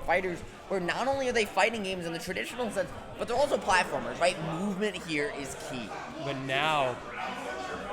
fighters where not only are they fighting games in the traditional sense, but they're also platformers, right? Movement here is key. But now,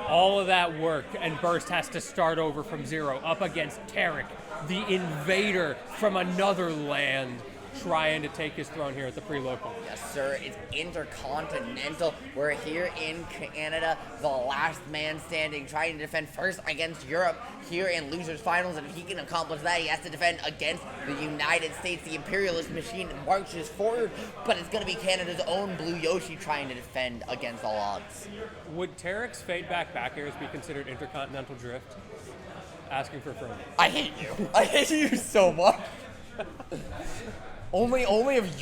all of that work, and Burst has to start over from zero, up against Tarik, the invader from another land, trying to take his throne here at the pre-local. Yes, sir. It's intercontinental. We're here in Canada, the last man standing, trying to defend first against Europe here in losers finals. And if he can accomplish that, he has to defend against the United States. The imperialist machine marches forward, but it's going to be Canada's own Blue Yoshi trying to defend against all odds. Would Tarik's fade back airs be considered intercontinental drift? Asking for a friend. I hate you. I hate you so much. Only if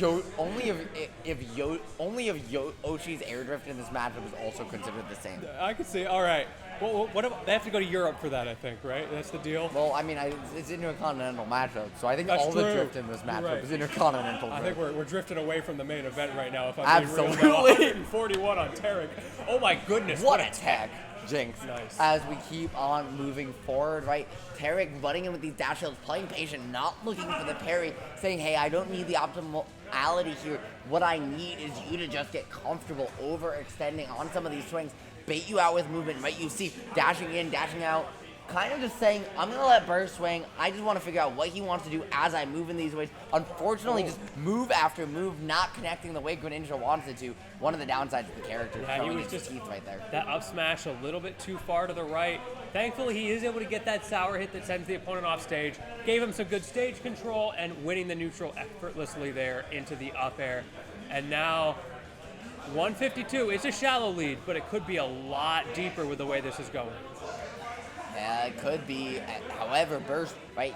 Yoshi's air drift in this matchup is also considered the same. I could see. All right. Well, they have to go to Europe for that, I think, right? That's the deal. Well, I mean, it's intercontinental matchup, so I think That's all true. the drift in this matchup is intercontinental drift. I think we're drifting away from the main event right now. If I'm Absolutely. being real, 141 on Tarik. Oh my goodness! What a tech, Jinx. Nice. As we keep on moving forward, right? Tarik butting in with these dash shields, playing patient, not looking for the parry, saying, hey, I don't need the optimality here. What I need is you to just get comfortable overextending on some of these swings, bait you out with movement, right? You see dashing in, dashing out, kind of just saying, I'm going to let Burst swing. I just want to figure out what he wants to do as I move in these ways. Unfortunately, just move after move, not connecting the way Greninja wants it to. One of the downsides of the character. Yeah, he was just teeth right there. That up smash a little bit too far to the right. Thankfully, he is able to get that sour hit that sends the opponent off stage. Gave him some good stage control and winning the neutral effortlessly there into the up air. And now 152 is a shallow lead, but it could be a lot deeper with the way this is going. Yeah, it could be. However, Burst, right,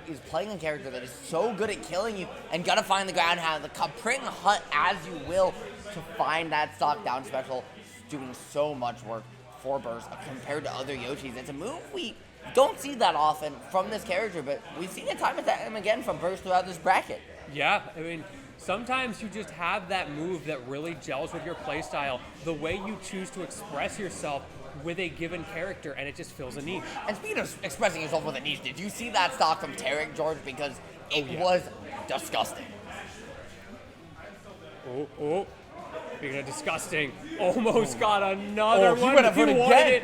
is playing a character that is so good at killing you and gotta find the ground half, the print and hunt as you will to find that stock down special, doing so much work for Burst compared to other Yoshis. It's a move we don't see that often from this character, but we've seen it time and time again from Burst throughout this bracket. Yeah, I mean, sometimes you just have that move that really gels with your playstyle, the way you choose to express yourself with a given character, and it just fills a niche. And speaking of expressing yourself with a niche, did you see that stock from Tarik, George? Because it was disgusting. Oh. Speaking of disgusting, almost got another one. He went up for it again.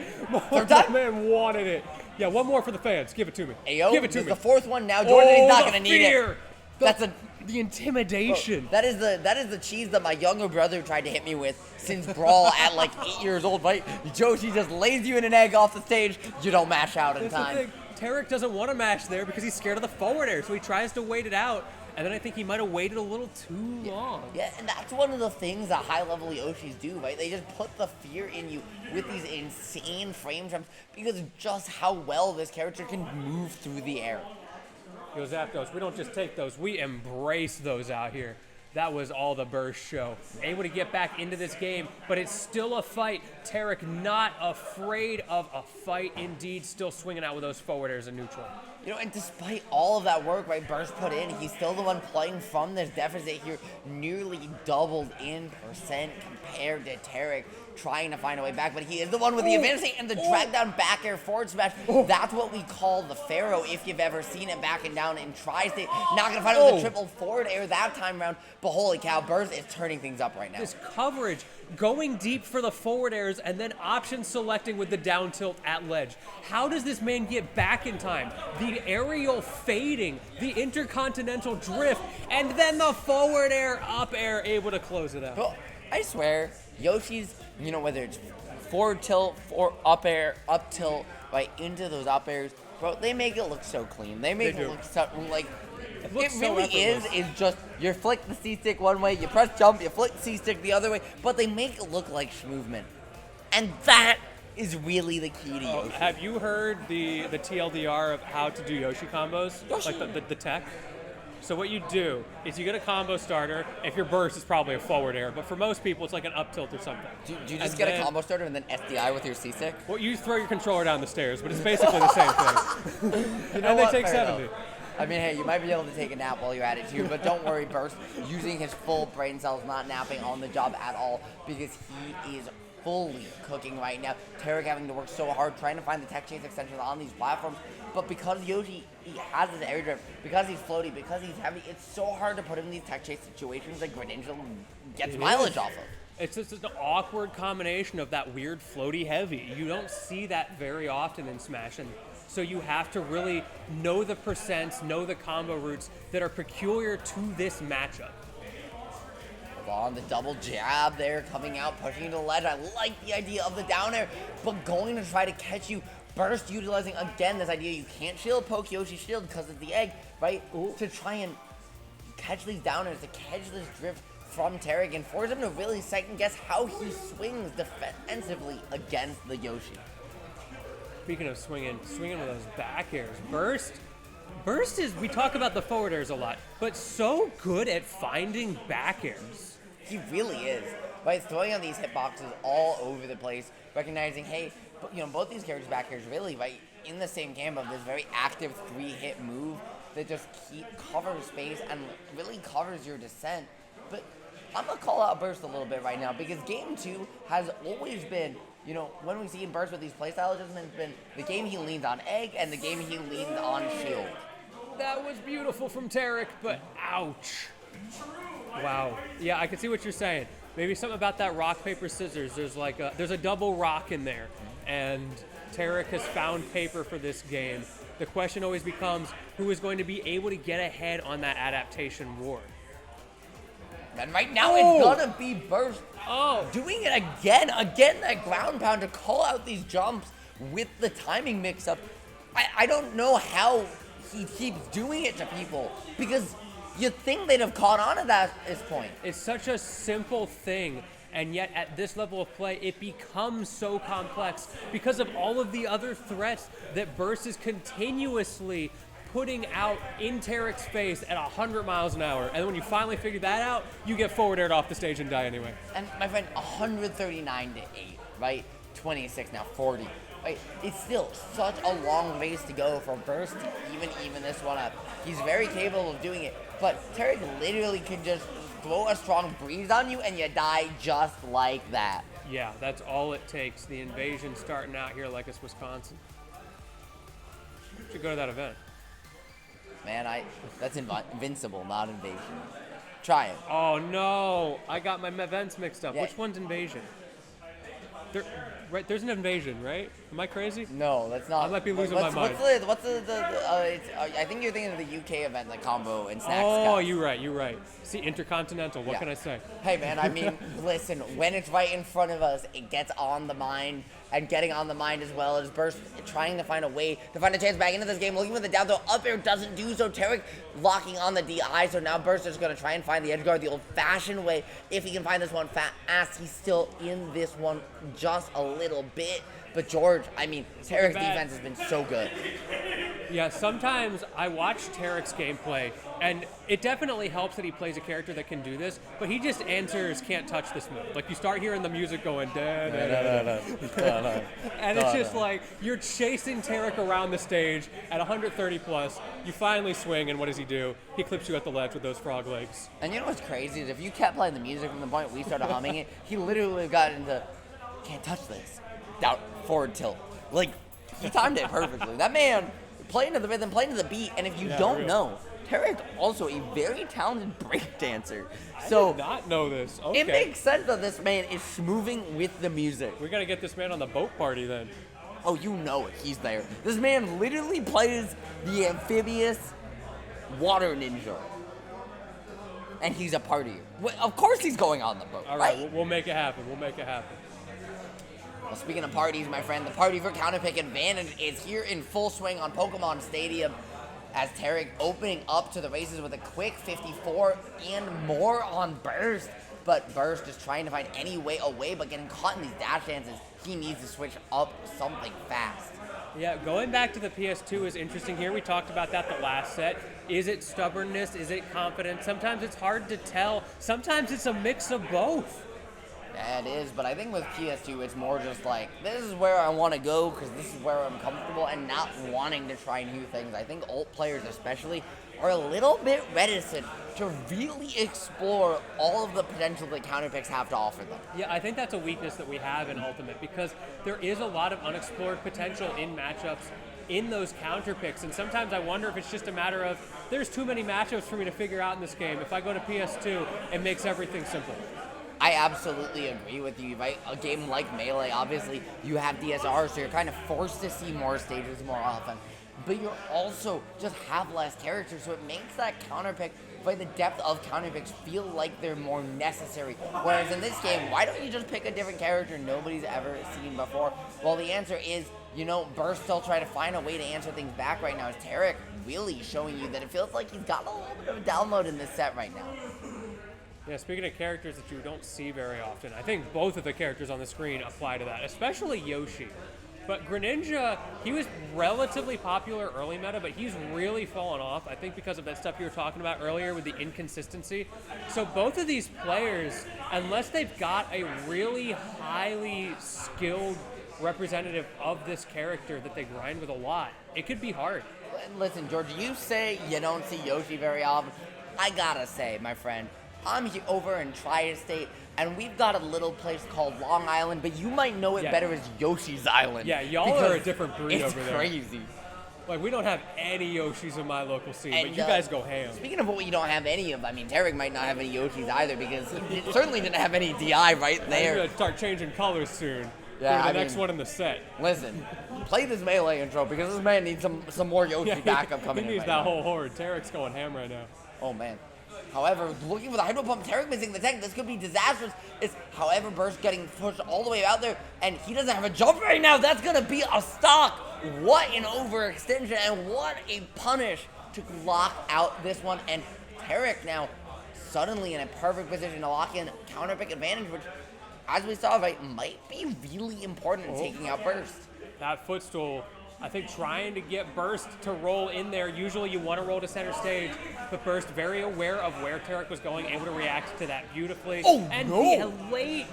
Third time? Man wanted it. Yeah, one more for the fans. Give it to me. Ayo, give it to me. The fourth one now. Jordan is not going to need fear. it. The intimidation. That is the cheese that my younger brother tried to hit me with since Brawl at like 8 years old, right? Joshi just lays you in an egg off the stage. You don't mash out in time. The thing. Tarik doesn't want to mash there because he's scared of the forward air, so he tries to wait it out. And then I think he might have waited a little too long. Yeah, and that's one of the things that high-level Yoshis do, right? They just put the fear in you with these insane frame jumps because of just how well this character can move through the air. Yo, Zapdos, we don't just take those, we embrace those out here. That was all the Burst show. Able to get back into this game, but it's still a fight. Tarik not afraid of a fight, indeed, still swinging out with those forward airs and neutral. You know, and despite all of that work, right, Burst put in, he's still the one playing from this deficit here, nearly doubled in percent compared to Tarik, trying to find a way back, but he is the one with the advantage and the drag down back air forward smash. That's what we call the Pharaoh, if you've ever seen it backing down in Tri-State. Not going to find it with a triple forward air that time around, but holy cow, Burst is turning things up right now. This coverage, going deep for the forward airs and then option selecting with the down tilt at ledge. How does this man get back in time? The aerial fading, the intercontinental drift, and then the forward air, up air, able to close it out. Well, I swear, Yoshi's, you know, whether it's forward tilt, or up air, up tilt, right into those up airs, bro, they make it look so clean. They make it look so, like, it really is just, you flick the C-stick one way, you press jump, you flick the C-stick the other way, but they make it look like movement. And that is really the key to Yoshi. Have you heard the TLDR of how to do Yoshi combos? Yoshi. Like the tech? So what you do is you get a combo starter. If your burst is probably a forward air, but for most people it's like an up tilt or something. Do you just get a combo starter and then SDI with your C-stick? Well, you throw your controller down the stairs, but it's basically the same thing. You know and what? they take Fair 70. Enough. I mean, hey, you might be able to take a nap while you're at it too, but don't worry, Burst using his full brain cells, not napping on the job at all, because he is fully cooking right now. Tarik having to work so hard trying to find the tech chase extensions on these platforms. But because Yoshi, he has his air drift, because he's floaty, because he's heavy, it's so hard to put him in these tech chase situations that Greninja gets mileage off of. It's just an awkward combination of that weird floaty heavy. You don't see that very often in Smash, and so you have to really know the percents, know the combo routes that are peculiar to this matchup. On the double jab there, coming out, pushing to the ledge. I like the idea of the down air, but going to try to catch you. Burst utilizing, again, this idea you can't shield poke Yoshi's shield because it's the egg, right? Ooh. To try and catch these downers, to catch this drift from Tarik and force him to really second guess how he swings defensively against the Yoshi. Speaking of swinging with those back airs, Burst is, we talk about the forward airs a lot, but so good at finding back airs. He really is. Right, throwing on these hitboxes all over the place, recognizing, hey, both these characters' back airs really, right, in the same game of this very active 3-hit move that just covers space and really covers your descent. But I'm going to call out Burst a little bit right now because game 2 has always been, when we see him Burst with these playstyle adjustments, been the game he leaned on egg and the game he leaned on shield. That was beautiful from Tarik, but ouch. Wow. Yeah, I can see what you're saying. Maybe something about that rock, paper, scissors. There's a double rock in there, and Tarik has found paper for this game. The question always becomes who is going to be able to get ahead on that adaptation ward. And right now it's gonna be Burst. Doing it again, that ground pound to call out these jumps with the timing mix-up. I don't know how he keeps doing it to people because you'd think they'd have caught on at this point. It's such a simple thing, and yet at this level of play, it becomes so complex because of all of the other threats that Burst is continuously putting out in Tarik's face at 100 miles an hour. And when you finally figure that out, you get forward aired off the stage and die anyway. And my friend, 139 to 8, right? 26 now, 40. Right? It's still such a long ways to go for Burst to even this one up. He's very capable of doing it, but Tarik literally can just throw a strong breeze on you and you die just like that. Yeah, that's all it takes. The invasion starting out here like it's Wisconsin. Should go to that event. Man, that's invincible, not invasion. Try it. Oh no, I got my events mixed up. Yeah. Which one's invasion? There's an invasion, right? Am I crazy? No, that's not. I might be losing my mind. What's I think you're thinking of the UK event, like combo and snacks. Oh, you're right. See, Intercontinental, what can I say? Hey, man, I mean, listen, when it's right in front of us, it gets on the mind, and getting on the mind as well as Burst trying to find a way to find a chance back into this game, looking for the down throw. Up air doesn't do so. Tarik locking on the DI, so now Burst is going to try and find the edge guard the old-fashioned way. If he can find this one fast, he's still in this one just a little bit. But George, I mean, Tarik's defense has been so good. Yeah, sometimes I watch Tarik's gameplay, and it definitely helps that he plays a character that can do this, but he just answers can't touch this move. Like, you start hearing the music going, and it's just like, you're chasing Tarik around the stage at 130 plus, you finally swing, and what does he do? He clips you at the ledge with those frog legs. And you know what's crazy is if you kept playing the music from the point we started humming it, he literally got into, can't touch this. Down, forward tilt. Like, he timed it perfectly. That man playing to the rhythm, playing to the beat, and if you don't know, Tarik also a very talented breakdancer. So I did not know this. Okay. It makes sense that this man is moving with the music. We gotta get this man on the boat party then. Oh, you know it. He's there. This man literally plays the amphibious water ninja. And he's a partier. Of course he's going on the boat, all right? We'll make it happen. Well, speaking of parties, my friend, the party for counterpick advantage is here in full swing on Pokemon Stadium as Tarik opening up to the races with a quick 54 and more on Burst. But Burst is trying to find any way away, but getting caught in these dash dances, he needs to switch up something fast. Yeah, going back to the PS2 is interesting here. We talked about that the last set. Is it stubbornness? Is it confidence? Sometimes it's hard to tell. Sometimes it's a mix of both. Yeah, it is, but I think with PS2, it's more just like, this is where I want to go because this is where I'm comfortable and not wanting to try new things. I think alt players especially are a little bit reticent to really explore all of the potential that counter picks have to offer them. Yeah, I think that's a weakness that we have in Ultimate because there is a lot of unexplored potential in matchups in those counter picks, and sometimes I wonder if it's just a matter of there's too many matchups for me to figure out in this game. If I go to PS2, it makes everything simple. I absolutely agree with you, right? A game like Melee, obviously, you have DSR, so you're kind of forced to see more stages more often. But you're also just have less characters, so it makes that counter pick, by the depth of counter picks, feel like they're more necessary. Whereas in this game, why don't you just pick a different character nobody's ever seen before? Well, the answer is, Burst still trying to find a way to answer things back right now. Is Tarik really showing you that it feels like he's got a little bit of a download in this set right now? Yeah, speaking of characters that you don't see very often, I think both of the characters on the screen apply to that, especially Yoshi. But Greninja, he was relatively popular early meta, but he's really fallen off, I think because of that stuff you were talking about earlier with the inconsistency. So both of these players, unless they've got a really highly skilled representative of this character that they grind with a lot, it could be hard. Listen, George, you say you don't see Yoshi very often. I gotta say, my friend, I'm over in Tri-State, and we've got a little place called Long Island, but you might know it better as Yoshi's Island. Yeah, y'all are a different breed over there. It's crazy. Like, we don't have any Yoshis in my local scene, but you guys go ham. Speaking of what you don't have any of, Tarik might not have any Yoshis either, because he certainly didn't have any DI right there. I'm going to start changing colors soon. Yeah, for the next one in the set. Listen, play this Melee intro, because this man needs some more Yoshi backup coming in. He needs that whole horde. Tarik's going ham right now. Oh, man. However, looking for the Hydro Pump, Tarik missing the tank. This could be disastrous. However, Burst getting pushed all the way out there, and he doesn't have a jump right now. That's going to be a stock. What an overextension, and what a punish to lock out this one. And Tarik now suddenly in a perfect position to lock in counter pick advantage, which, as we saw, might be really important in taking out Burst. That footstool, I think trying to get Burst to roll in there. Usually you want to roll to center stage, but Burst very aware of where Tarik was going, able to react to that beautifully. Oh, and no! the late,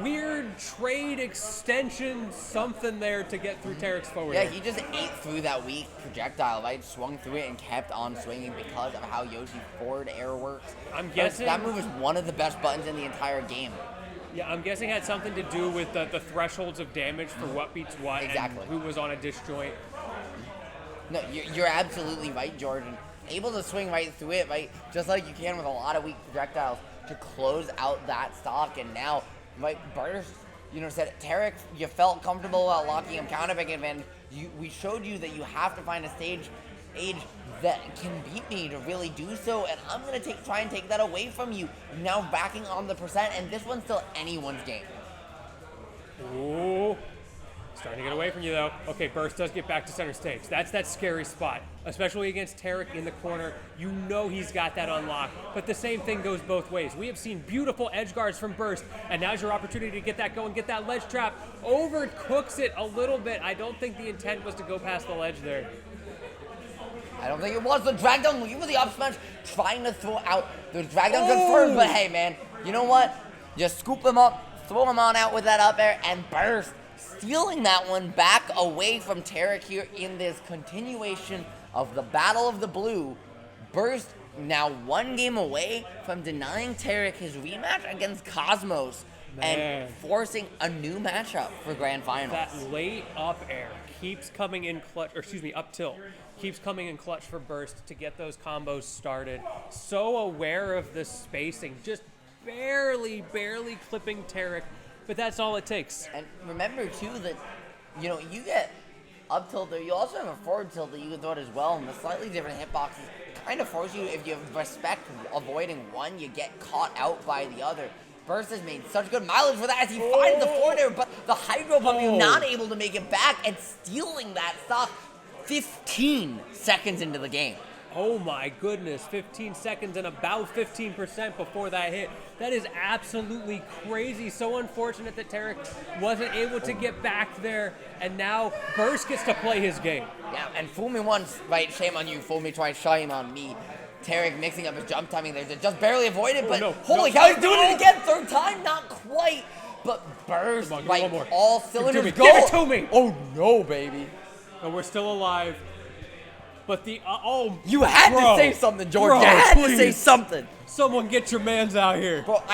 weird trade extension, something there to get through Tarik's forward. Yeah, he just ate through that weak projectile, swung through it and kept on swinging because of how Yoshi's forward air works. I'm guessing that move is one of the best buttons in the entire game. Yeah, I'm guessing it had something to do with the thresholds of damage for what beats what, exactly, and who was on a disjoint. No, you're absolutely right, Jordan. Able to swing right through it, just like you can with a lot of weak projectiles to close out that stock. And now, Burst, said, Tarik, you felt comfortable about locking him counter pick advantage. We showed you that you have to find a stage that can beat me to really do so, and I'm going to try and take that away from you. Now backing on the percent, and this one's still anyone's game. Ooh. Starting to get away from you, though. Okay, Burst does get back to center stage. That's that scary spot, especially against Tarik in the corner. You know he's got that unlocked, but the same thing goes both ways. We have seen beautiful edge guards from Burst, and now's your opportunity to get that going, get that ledge trap. Overcooks it a little bit. I don't think the intent was to go past the ledge there. I don't think it was. The drag down looking for the up smash, trying to throw out the drag down confirmed, but hey, man, you know what? Just scoop him up, throw him on out with that up air, and Burst stealing that one back away from Tarik here in this continuation of the Battle of the Blue. Burst now one game away from denying Tarik his rematch against Cosmos and forcing a new matchup for Grand Finals. That late up air keeps coming in clutch, up tilt. Keeps coming in clutch for Burst to get those combos started. So aware of the spacing, just barely clipping Tarik, but that's all it takes. And remember too that, you get up tilt there, you also have a forward tilt that you can throw it as well, and the slightly different hitboxes kind of force you, if you respect avoiding one, you get caught out by the other. Burst has made such good mileage for that as he finds the forward air, but the Hydro Pump, you're not able to make it back, and stealing that stock 15 seconds into the game. Oh my goodness, 15 seconds and about 15% before that hit. That is absolutely crazy. So unfortunate that Tarik wasn't able to get back there, and now Burst gets to play his game. Yeah, and fool me once, shame on you. Fool me twice, shame on me. Tarik mixing up his jump timing there to just barely avoid it, but holy cow, he's doing it again, third time, not quite. But Burst, all cylinders go. Give it to me! Oh no, baby. And we're still alive. But You had bro. to say something, George. Bro, You had to say please. something. Someone get your mans out here. Bro,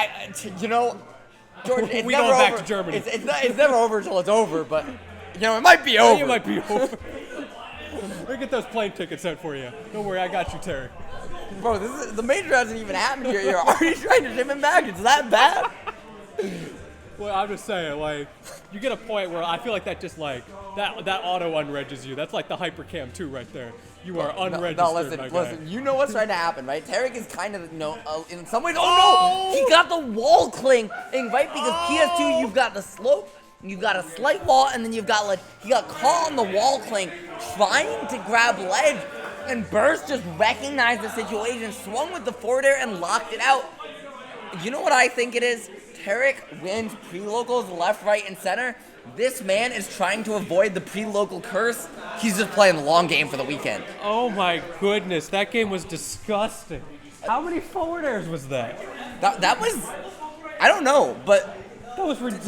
George, it's We never going back over. to Germany. It's never over until it's over, but, it might be over. You might be over. Let me get those plane tickets out for you. Don't worry, I got you, Tarik. Bro, the major hasn't even happened here. You're already trying to ship him back. It's that bad? Well, I'm just saying, like, you get a point where I feel like that just, like, that auto unregs you. That's like the Hypercam 2 right there. You are unregistered, No, listen, my guy. listen. You know what's trying to happen, right? Tarik is kind of, in some ways. Oh no! He got the wall cling, right? Because PS2, you've got the slope, you've got a slight wall, and then he got caught on the wall cling, trying to grab ledge, and Burst just recognized the situation, swung with the forward air, and locked it out. You know what I think it is? Tarik wins pre-locals left, right, and center. This man is trying to avoid the pre-local curse. He's just playing the long game for the weekend. Oh my goodness, that game was disgusting. How many forward airs was that? That was, I don't know, but That was ridiculous.